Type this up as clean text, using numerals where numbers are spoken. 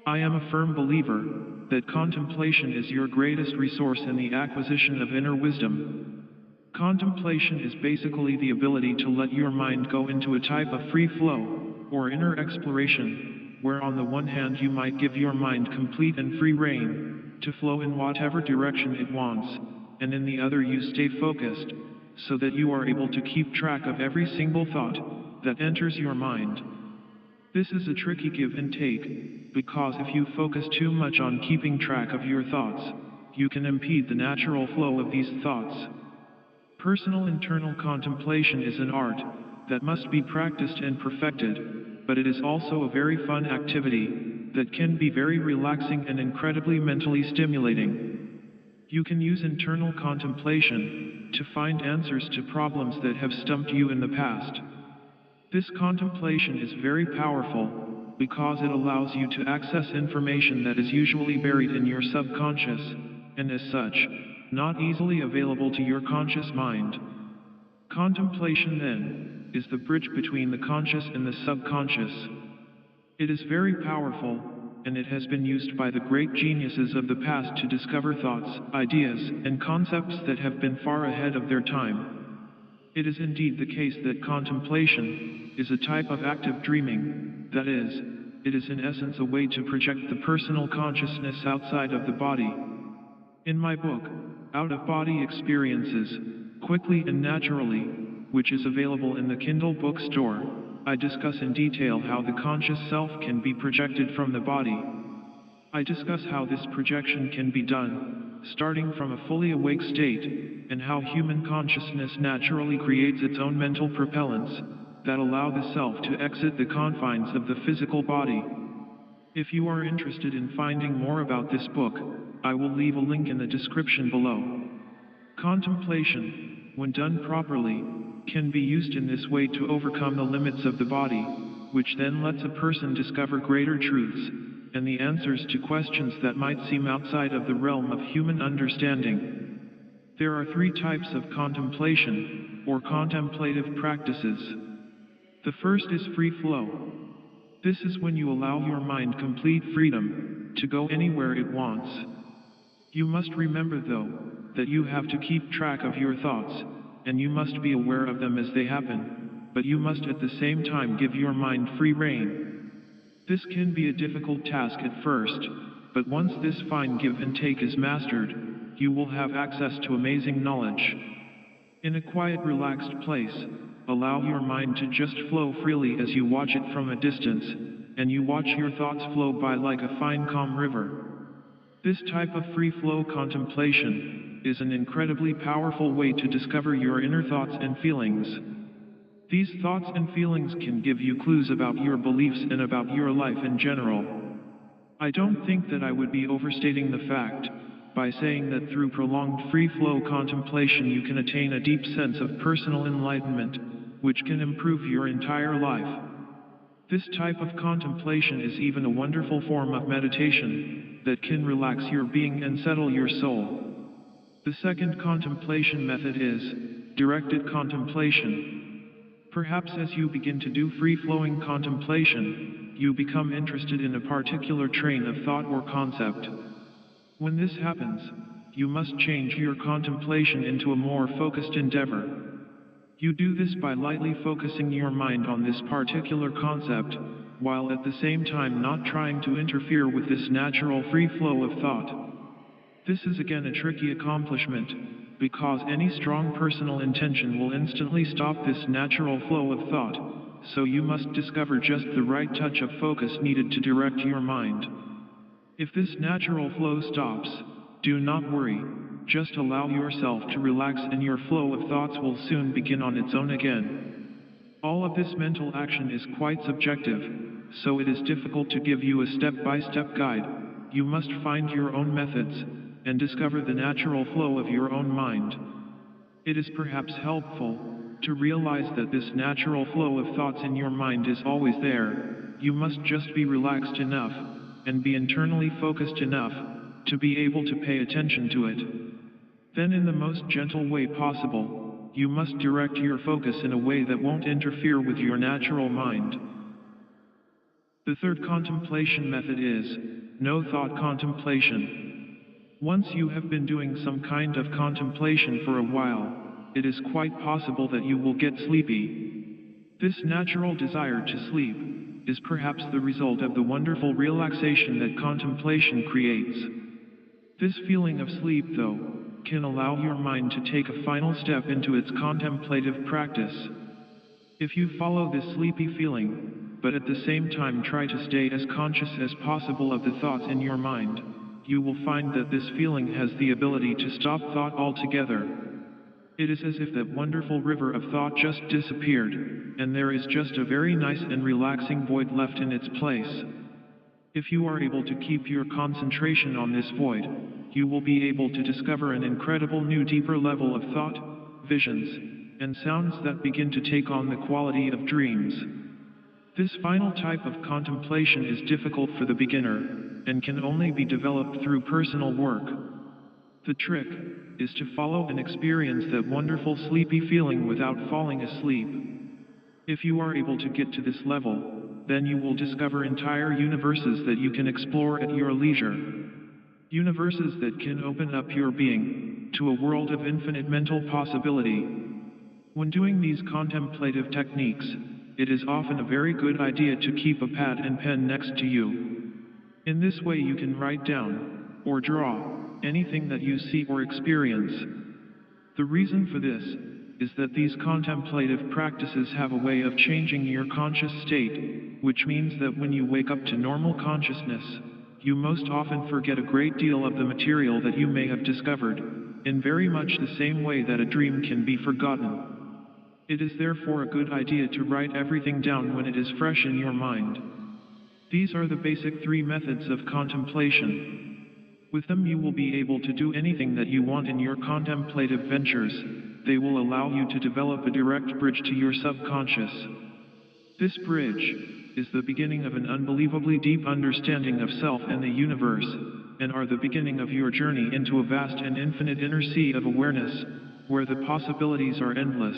I am a firm believer that contemplation is your greatest resource in the acquisition of inner wisdom. Contemplation is basically the ability to let your mind go into a type of free flow, or inner exploration, where on the one hand you might give your mind complete and free rein, to flow in whatever direction it wants, and in the other you stay focused, so that you are able to keep track of every single thought that enters your mind. This is a tricky give and take, because if you focus too much on keeping track of your thoughts, you can impede the natural flow of these thoughts. Personal internal contemplation is an art that must be practiced and perfected, but it is also a very fun activity that can be very relaxing and incredibly mentally stimulating. You can use internal contemplation to find answers to problems that have stumped you in the past. This contemplation is very powerful because it allows you to access information that is usually buried in your subconscious, and as such, not easily available to your conscious mind. Contemplation, then, is the bridge between the conscious and the subconscious. It is very powerful, and it has been used by the great geniuses of the past to discover thoughts, ideas, and concepts that have been far ahead of their time. It is indeed the case that contemplation is a type of active dreaming, that is, it is in essence a way to project the personal consciousness outside of the body. In my book, Out-of-Body Experiences, Quickly and Naturally, which is available in the Kindle bookstore, I discuss in detail how the conscious self can be projected from the body. I discuss how this projection can be done, starting from a fully awake state, and how human consciousness naturally creates its own mental propellants that allow the self to exit the confines of the physical body. If you are interested in finding more about this book, I will leave a link in the description below. Contemplation, when done properly, can be used in this way to overcome the limits of the body, which then lets a person discover greater truths and the answers to questions that might seem outside of the realm of human understanding. There are 3 types of contemplation, or contemplative practices. The first is free flow. This is when you allow your mind complete freedom to go anywhere it wants. You must remember, though, that you have to keep track of your thoughts, and you must be aware of them as they happen, but you must at the same time give your mind free rein. This can be a difficult task at first, but once this fine give and take is mastered, you will have access to amazing knowledge. In a quiet, relaxed place, allow your mind to just flow freely as you watch it from a distance, and you watch your thoughts flow by like a fine, calm river. This type of free flow contemplation is an incredibly powerful way to discover your inner thoughts and feelings. These thoughts and feelings can give you clues about your beliefs and about your life in general. I don't think that I would be overstating the fact by saying that through prolonged free-flow contemplation you can attain a deep sense of personal enlightenment, which can improve your entire life. This type of contemplation is even a wonderful form of meditation that can relax your being and settle your soul. The second contemplation method is directed contemplation. Perhaps as you begin to do free-flowing contemplation, you become interested in a particular train of thought or concept. When this happens, you must change your contemplation into a more focused endeavor. You do this by lightly focusing your mind on this particular concept, while at the same time not trying to interfere with this natural free flow of thought. This is again a tricky accomplishment, because any strong personal intention will instantly stop this natural flow of thought, so you must discover just the right touch of focus needed to direct your mind. If this natural flow stops, do not worry, just allow yourself to relax and your flow of thoughts will soon begin on its own again. All of this mental action is quite subjective, so it is difficult to give you a step-by-step guide. You must find your own methods and discover the natural flow of your own mind. It is perhaps helpful to realize that this natural flow of thoughts in your mind is always there. You must just be relaxed enough and be internally focused enough to be able to pay attention to it. Then in the most gentle way possible, you must direct your focus in a way that won't interfere with your natural mind. The third contemplation method is no thought contemplation. Once you have been doing some kind of contemplation for a while, it is quite possible that you will get sleepy. This natural desire to sleep is perhaps the result of the wonderful relaxation that contemplation creates. This feeling of sleep, though, can allow your mind to take a final step into its contemplative practice. If you follow this sleepy feeling, but at the same time try to stay as conscious as possible of the thoughts in your mind, you will find that this feeling has the ability to stop thought altogether. It is as if that wonderful river of thought just disappeared, and there is just a very nice and relaxing void left in its place. If you are able to keep your concentration on this void, you will be able to discover an incredible new deeper level of thought, visions, and sounds that begin to take on the quality of dreams. This final type of contemplation is difficult for the beginner, and can only be developed through personal work. The trick is to follow and experience that wonderful sleepy feeling without falling asleep. If you are able to get to this level, then you will discover entire universes that you can explore at your leisure. Universes that can open up your being to a world of infinite mental possibility. When doing these contemplative techniques, it is often a very good idea to keep a pad and pen next to you. In this way you can write down, or draw, anything that you see or experience. The reason for this is that these contemplative practices have a way of changing your conscious state, which means that when you wake up to normal consciousness, you most often forget a great deal of the material that you may have discovered, in very much the same way that a dream can be forgotten. It is therefore a good idea to write everything down when it is fresh in your mind. These are the basic 3 methods of contemplation. With them you will be able to do anything that you want in your contemplative ventures. They will allow you to develop a direct bridge to your subconscious. This bridge is the beginning of an unbelievably deep understanding of self and the universe, and are the beginning of your journey into a vast and infinite inner sea of awareness, where the possibilities are endless.